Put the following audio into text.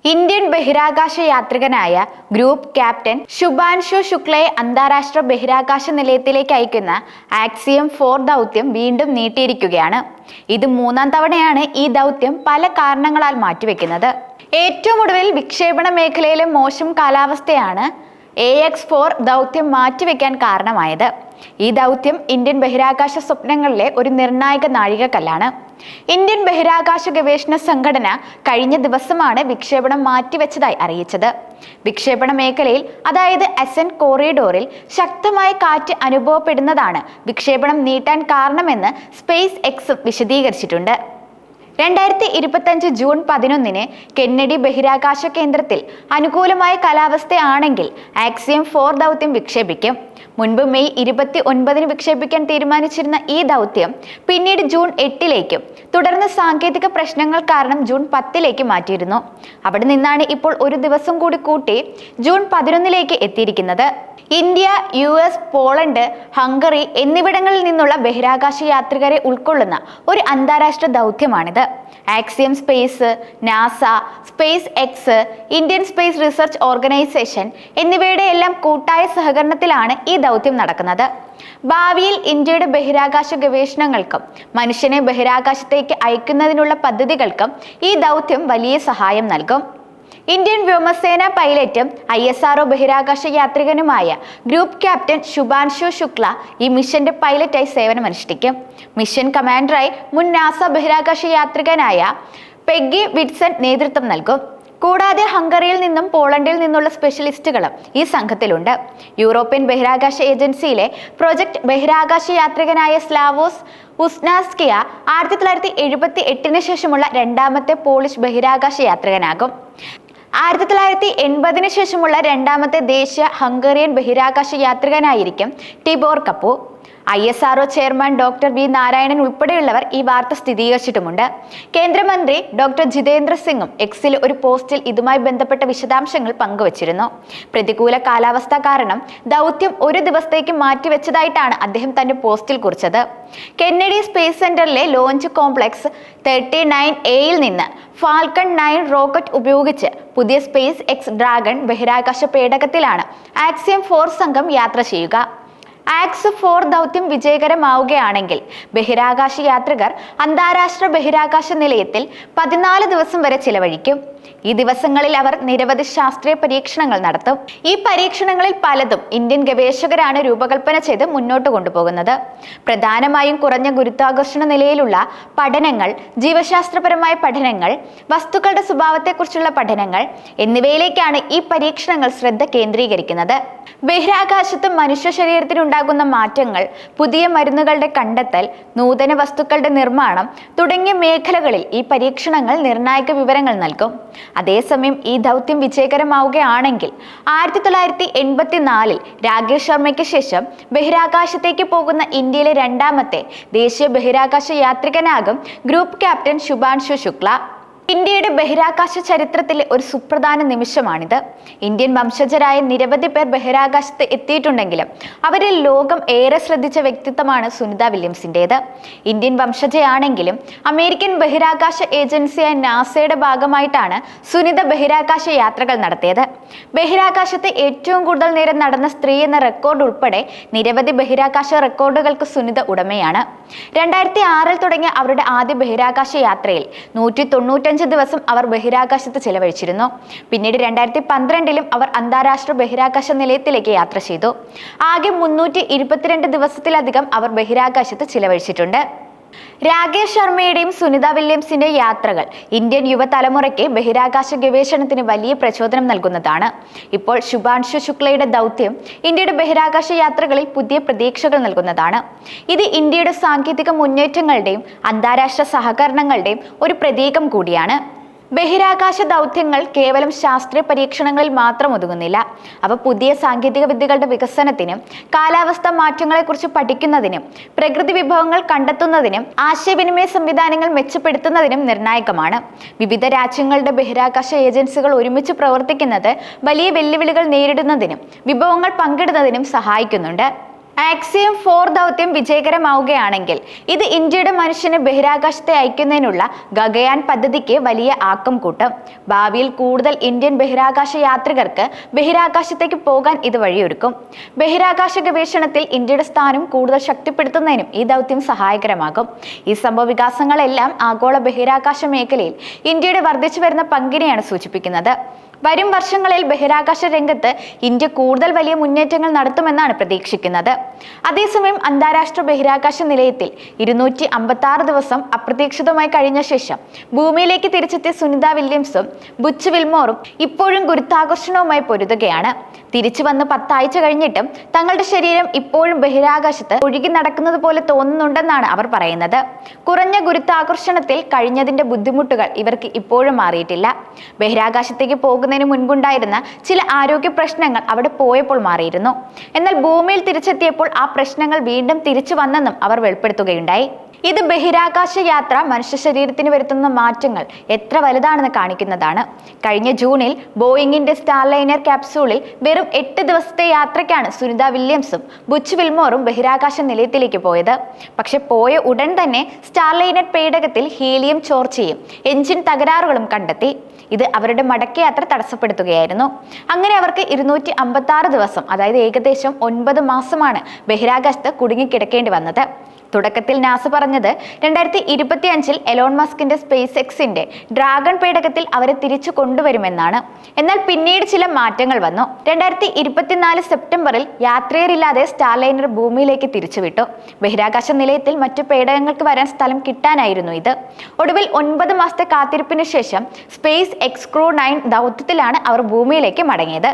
Indian ബഹിരാകാശ യാത്രികനായ group captain Shubhanshu ശുക്ലയെ അന്താരാഷ്ട്ര ബഹിരാകാശ നിലയത്തിലേക്ക് അയക്കുന്ന ആക്സിയം 4 ദൗത്യം വീണ്ടും നീട്ടിയിരിക്കുകയാണ്. ഇത് 3-ാം തവണയാണ് ഈ ദൗത്യം പല കാരണങ്ങളാൽ മാറ്റിവെക്കുന്നത്. ഏറ്റവും ഒടുവിൽ വിക്ഷേപണ മേഖലയിലെ മോശം കാലാവസ്ഥയാണ് AX4 ദൗത്യം മാറ്റിവെക്കാൻ കാരണമായത്. ഈ ദൗത്യം ഇന്ത്യൻ ബഹിരാകാശ സ്വപ്നങ്ങളിലെ ഒരു നിർണായക നാഴികക്കല്ലാണ്. ഇന്ത്യൻ ബഹിരാകാശ ഗവേഷണ സംഘടന കഴിഞ്ഞ ദിവസമാണ് വിക്ഷേപണം മാറ്റിവെച്ചതായി അറിയിച്ചത്. വിക്ഷേപണ മേഖലയിൽ, അതായത് അസെന്റ് കോറിഡോറിൽ ശക്തമായ കാറ്റ് അനുഭവപ്പെടുന്നതാണ് വിക്ഷേപണം നീട്ടാൻ കാരണമെന്ന് സ്പേസ് എക്സ് വിശദീകരിച്ചിട്ടുണ്ട്. 2025 ജൂൺ 11 കെന്നഡി ബഹിരാകാശ കേന്ദ്രത്തിൽ അനുകൂലമായ കാലാവസ്ഥയാണെങ്കിൽ ആക്സിയം 4 ദൗത്യം വിക്ഷേപിക്കും. മുൻപ് മെയ് 29 വിക്ഷേപിക്കാൻ തീരുമാനിച്ചിരുന്ന ഈ ദൗത്യം പിന്നീട് ജൂൺ 8 തുടർന്ന് സാങ്കേതിക പ്രശ്നങ്ങൾ കാരണം ജൂൺ 10 മാറ്റിയിരുന്നു. അവിടെ നിന്നാണ് ഇപ്പോൾ ഒരു ദിവസം കൂടി കൂട്ടി ജൂൺ 11 എത്തിയിരിക്കുന്നത്. ഇന്ത്യ, US, പോളണ്ട്, ഹംഗറി എന്നിവിടങ്ങളിൽ നിന്നുള്ള ബഹിരാകാശ യാത്രികരെ ഉൾക്കൊള്ളുന്ന ഒരു അന്താരാഷ്ട്ര ദൗത്യമാണിത്. Axiom space, NASA, SpaceX, Indian space research organisation എന്നിവയുടെ എല്ലാം കൂട്ടായ സഹകരണത്തിലാണ് ഈ ദൗത്യം നടക്കുന്നത്. ഭാവിയിൽ ഇന്ത്യയുടെ ബഹിരാകാശ ഗവേഷണങ്ങൾക്കും മനുഷ്യനെ ബഹിരാകാശത്തേക്ക് അയക്കുന്നതിനുള്ള പദ്ധതികൾക്കും ഈ ദൗത്യം വലിയ സഹായം നൽകും. ഇന്ത്യൻ വ്യോമസേന പൈലറ്റും ISRO ബഹിരാകാശ യാത്രികനുമായ ഗ്രൂപ്പ് ക്യാപ്റ്റൻ ശുഭാൻഷു ശുക്ല ഈ മിഷന്റെ പൈലറ്റായി സേവനമനുഷ്ഠിക്കും. മിഷൻ കമാൻഡറായി മുൻ നാസ ബഹിരാകാശ യാത്രികനായ പെഗ്ഗി വിറ്റ്സൺ നേതൃത്വം നൽകും. കൂടാതെ ഹംഗറിയിൽ നിന്നും പോളണ്ടിൽ നിന്നുള്ള സ്പെഷ്യലിസ്റ്റുകളും ഈ സംഘത്തിലുണ്ട്. യൂറോപ്യൻ ബഹിരാകാശ ഏജൻസിയിലെ പ്രൊജക്ട് ബഹിരാകാശ യാത്രികനായ സ്ലാവോസ് ഉസ്നാസ്കിയ 1978 ശേഷമുള്ള 2ാമത്തെ പോളിഷ് ബഹിരാകാശ യാത്രികനാകും. 1980 ശേഷമുള്ള 2ാമത്തെ ദേശീയ ഹംഗേറിയൻ ബഹിരാകാശ യാത്രികനായിരിക്കും Tibor Kapu. ISRO chairman doctor V Narayanan ഉൾപ്പെടെയുള്ളവർ ഈ വാർത്ത സ്ഥിരീകരിച്ചിട്ടുമുണ്ട്. കേന്ദ്രമന്ത്രി ഡോക്ടർ ജിതേന്ദ്ര സിംഗും എക്സിൽ ഒരു പോസ്റ്റിൽ ഇതുമായി ബന്ധപ്പെട്ട വിശദാംശങ്ങൾ പങ്കുവച്ചിരുന്നു. പ്രതികൂല കാലാവസ്ഥ കാരണം ദൗത്യം ഒരു ദിവസത്തേക്ക് മാറ്റിവെച്ചതായിട്ടാണ് അദ്ദേഹം തന്റെ പോസ്റ്റിൽ കുറിച്ചത്. കെന്നഡി സ്പേസ് സെന്ററിലെ ലോഞ്ച് കോംപ്ലക്സ് 39A നിന്ന് ഫാൽക്കൺ 9 റോക്കറ്റ് ഉപയോഗിച്ച് പുതിയ സ്പേസ് എക്സ് ഡ്രാഗൺ ബഹിരാകാശ പേടകത്തിലാണ് ആക്സിയം 4 സംഘം യാത്ര ചെയ്യുക. AX4 ദൗത്യം വിജയകരമാവുകയാണെങ്കിൽ ബഹിരാകാശ യാത്രികർ അന്താരാഷ്ട്ര ബഹിരാകാശ നിലയത്തിൽ 14 ദിവസം വരെ ചിലവഴിക്കും. ഈ ദിവസങ്ങളിൽ അവർ നിരവധി ശാസ്ത്രീയ പരീക്ഷണങ്ങൾ നടത്തും. ഈ പരീക്ഷണങ്ങളിൽ പലതും ഇന്ത്യൻ ഗവേഷകരാണ് രൂപകൽപ്പന ചെയ്ത് മുന്നോട്ട് കൊണ്ടുപോകുന്നത്. പ്രധാനമായും കുറഞ്ഞ ഗുരുത്വാകർഷണ നിലയിലുള്ള പഠനങ്ങൾ, ജീവശാസ്ത്രപരമായ പഠനങ്ങൾ, വസ്തുക്കളുടെ സ്വഭാവത്തെക്കുറിച്ചുള്ള പഠനങ്ങൾ എന്നിവയിലേക്കാണ് ഈ പരീക്ഷണങ്ങൾ ശ്രദ്ധ കേന്ദ്രീകരിക്കുന്നത്. ബഹിരാകാശത്ത് മനുഷ്യ ശരീരത്തിനുണ്ടാകുന്ന മാറ്റങ്ങൾ, പുതിയ മരുന്നുകളുടെ കണ്ടെത്തൽ, നൂതന വസ്തുക്കളുടെ നിർമ്മാണം തുടങ്ങിയ മേഖലകളിൽ ഈ പരീക്ഷണങ്ങൾ നിർണായക വിവരങ്ങൾ നൽകും. അതേസമയം ഈ ദൗത്യം വിജയകരമാവുകയാണെങ്കിൽ 1984 രാകേഷ് ശർമ്മയ്ക്ക് ശേഷം ബഹിരാകാശത്തേക്ക് പോകുന്ന ഇന്ത്യയിലെ 2ാമത്തെ ദേശീയ ബഹിരാകാശ യാത്രികനാകും ഗ്രൂപ്പ് ക്യാപ്റ്റൻ ശുഭാൻഷു ശുക്ല. ഇന്ത്യയുടെ ബഹിരാകാശ ചരിത്രത്തിലെ ഒരു സുപ്രധാന നിമിഷമാണിത്. ഇന്ത്യൻ വംശജരായ നിരവധി പേർ ബഹിരാകാശത്ത് എത്തിയിട്ടുണ്ടെങ്കിലും അവരിൽ ലോകം ഏറെ ശ്രദ്ധിച്ച വ്യക്തിത്വമാണ് സുനിത വില്യംസിൻ്റേത്. ഇന്ത്യൻ വംശജയാണെങ്കിലും അമേരിക്കൻ ബഹിരാകാശ ഏജൻസിയായ നാസയുടെ ഭാഗമായിട്ടാണ് സുനിത ബഹിരാകാശ യാത്രകൾ നടത്തിയത്. ബഹിരാകാശത്ത് ഏറ്റവും കൂടുതൽ നേരം നടന്ന സ്ത്രീ എന്ന റെക്കോർഡ് ഉൾപ്പെടെ നിരവധി ബഹിരാകാശ റെക്കോർഡുകൾക്ക് സുനിത ഉടമയാണ്. 2006 തുടങ്ങിയ അവരുടെ ആദ്യ ബഹിരാകാശ യാത്രയിൽ 195 ദിവസം അവർ ബഹിരാകാശത്ത് ചെലവഴിച്ചിരുന്നു. പിന്നീട് 2012 അവർ അന്താരാഷ്ട്ര ബഹിരാകാശ നിലയത്തിലേക്ക് യാത്ര ചെയ്തു. ആകെ 322 ദിവസത്തിലധികം അവർ ബഹിരാകാശത്ത് ചിലവഴിച്ചിട്ടുണ്ട്. രാകേഷ് ശർമ്മയുടെയും സുനിത വില്യംസിന്റെ യാത്രകൾ ഇന്ത്യൻ യുവതലമുറയ്ക്ക് ബഹിരാകാശ ഗവേഷണത്തിന് വലിയ പ്രചോദനം നൽകുന്നതാണ്. ഇപ്പോൾ ശുഭാൻഷു ശുക്ലയുടെ ദൗത്യം ഇന്ത്യയുടെ ബഹിരാകാശ യാത്രകളിൽ പുതിയ പ്രതീക്ഷകൾ നൽകുന്നതാണ്. ഇത് ഇന്ത്യയുടെ സാങ്കേതിക മുന്നേറ്റങ്ങളുടെയും അന്താരാഷ്ട്ര സഹകരണങ്ങളുടെയും ഒരു പ്രതീകം കൂടിയാണ്. ബഹിരാകാശ ദൗത്യങ്ങൾ കേവലം ശാസ്ത്രീയ പരീക്ഷണങ്ങളിൽ മാത്രം ഒതുങ്ങുന്നില്ല. അവ പുതിയ സാങ്കേതിക വിദ്യകളുടെ വികസനത്തിനും കാലാവസ്ഥാ മാറ്റങ്ങളെക്കുറിച്ച് പഠിക്കുന്നതിനും പ്രകൃതി വിഭവങ്ങൾ കണ്ടെത്തുന്നതിനും ആശയവിനിമയ സംവിധാനങ്ങൾ മെച്ചപ്പെടുത്തുന്നതിനും നിർണായകമാണ്. വിവിധ രാജ്യങ്ങളുടെ ബഹിരാകാശ ഏജൻസികൾ ഒരുമിച്ച് പ്രവർത്തിക്കുന്നത് വലിയ വെല്ലുവിളികൾ നേരിടുന്നതിനും വിഭവങ്ങൾ പങ്കിടുന്നതിനും സഹായിക്കുന്നുണ്ട്. ആക്സിയം 4 ദൗത്യം വിജയകരമാവുകയാണെങ്കിൽ ഇത് ഇന്ത്യയുടെ മനുഷ്യനെ ബഹിരാകാശത്തെ അയക്കുന്നതിനുള്ള ഗഗയാൻ പദ്ധതിക്ക് വലിയ ആക്കം കൂട്ടും. ഭാവിയിൽ കൂടുതൽ ഇന്ത്യൻ ബഹിരാകാശ യാത്രികർക്ക് ബഹിരാകാശത്തേക്ക് പോകാൻ ഇത് വഴിയൊരുക്കും. ബഹിരാകാശ ഗവേഷണത്തിൽ ഇന്ത്യയുടെ സ്ഥാനം കൂടുതൽ ശക്തിപ്പെടുത്തുന്നതിനും ഈ ദൗത്യം സഹായകരമാകും. ഈ സംഭവ വികാസങ്ങളെല്ലാം ആഗോള ബഹിരാകാശ മേഖലയിൽ ഇന്ത്യയുടെ വർദ്ധിച്ചു വരുന്ന പങ്കിനെയാണ് സൂചിപ്പിക്കുന്നത്. വരും വർഷങ്ങളിൽ ബഹിരാകാശ രംഗത്ത് ഇന്ത്യ കൂടുതൽ വലിയ മുന്നേറ്റങ്ങൾ നടത്തുമെന്നാണ് പ്രതീക്ഷിക്കുന്നത്. അതേസമയം അന്താരാഷ്ട്ര ബഹിരാകാശ നിലയത്തിൽ 256 ദിവസം അപ്രതീക്ഷിതമായി കഴിഞ്ഞ ശേഷം ഭൂമിയിലേക്ക് തിരിച്ചെത്തിയ സുനിത വില്യംസും ബുച്ച് വിൽമോറും ഇപ്പോഴും ഗുരുത്വാകർഷണവുമായി പൊരുതുകയാണ്. തിരിച്ചു വന്ന് 10 ആഴ്ച കഴിഞ്ഞിട്ടും തങ്ങളുടെ ശരീരം ഇപ്പോഴും ബഹിരാകാശത്ത് ഒഴുകി നടക്കുന്നത് പോലെ തോന്നുന്നുണ്ടെന്നാണ് അവർ പറയുന്നത്. കുറഞ്ഞ ഗുരുത്വാകർഷണത്തിൽ കഴിഞ്ഞതിന്റെ ബുദ്ധിമുട്ടുകൾ ഇവർക്ക് ഇപ്പോഴും മാറിയിട്ടില്ല. ബഹിരാകാശത്തേക്ക് പോകുന്നതിന് മുൻപുണ്ടായിരുന്ന ചില ആരോഗ്യ പ്രശ്നങ്ങൾ അവിടെ പോയപ്പോൾ മാറിയിരുന്നു. എന്നാൽ ഭൂമിയിൽ തിരിച്ചെത്തിയപ്പോൾ ആ പ്രശ്നങ്ങൾ വീണ്ടും തിരിച്ചു വന്നെന്നും അവർ വെളിപ്പെടുത്തുകയുണ്ടായി. ഇത് ബഹിരാകാശ യാത്ര മനുഷ്യ ശരീരത്തിന് വരുത്തുന്ന മാറ്റങ്ങൾ എത്ര വലുതാണെന്ന് കാണിക്കുന്നതാണ്. കഴിഞ്ഞ ജൂണിൽ ബോയിങ്ങിന്റെ സ്റ്റാർലൈനർ ക്യാപ്സൂളിൽ വെറും 8 ദിവസത്തെ യാത്രയ്ക്കാണ് സുനിത വില്യംസും ബുച്ച് വിൽമോറും ബഹിരാകാശ നിലയത്തിലേക്ക് പോയത്. പക്ഷെ പോയ ഉടൻ തന്നെ സ്റ്റാർലൈനർ പേടകത്തിൽ ഹീലിയം ചോർച്ചയും എഞ്ചിൻ തകരാറുകളും കണ്ടെത്തി. ഇത് അവരുടെ മടക്കയാത്ര തടസ്സപ്പെടുത്തുകയായിരുന്നു. അങ്ങനെ അവർക്ക് 256 ദിവസം, അതായത് ഏകദേശം 9 മാസമാണ് ബഹിരാകാശത്ത് കുടുങ്ങിക്കിടക്കേണ്ടി വന്നത്. തുടക്കത്തിൽ നാസ പറഞ്ഞത് 2025-ൽ എലോൺ മസ്കിന്റെ സ്പേസ് എക്സിന്റെ ഡ്രാഗൺ പേടകത്തിൽ അവരെ തിരിച്ചു കൊണ്ടുവരുമെന്നാണ്. എന്നാൽ പിന്നീട് ചില മാറ്റങ്ങൾ വന്നു. 2024 സെപ്റ്റംബറിൽ യാത്രികരില്ലാതെ സ്റ്റാർലൈനർ ഭൂമിയിലേക്ക് തിരിച്ചുവിട്ടു. ബഹിരാകാശ നിലയത്തിൽ മറ്റു പേടകങ്ങൾക്ക് വരാൻ സ്ഥലം കിട്ടാനായിരുന്നു ഇത്. ഒടുവിൽ 9 മാസത്തെ കാത്തിരിപ്പിന് ശേഷം സ്പേസ് എക്സ് ക്രൂ 9 ദൗത്യത്തിലാണ് അവർ ഭൂമിയിലേക്ക് മടങ്ങിയത്.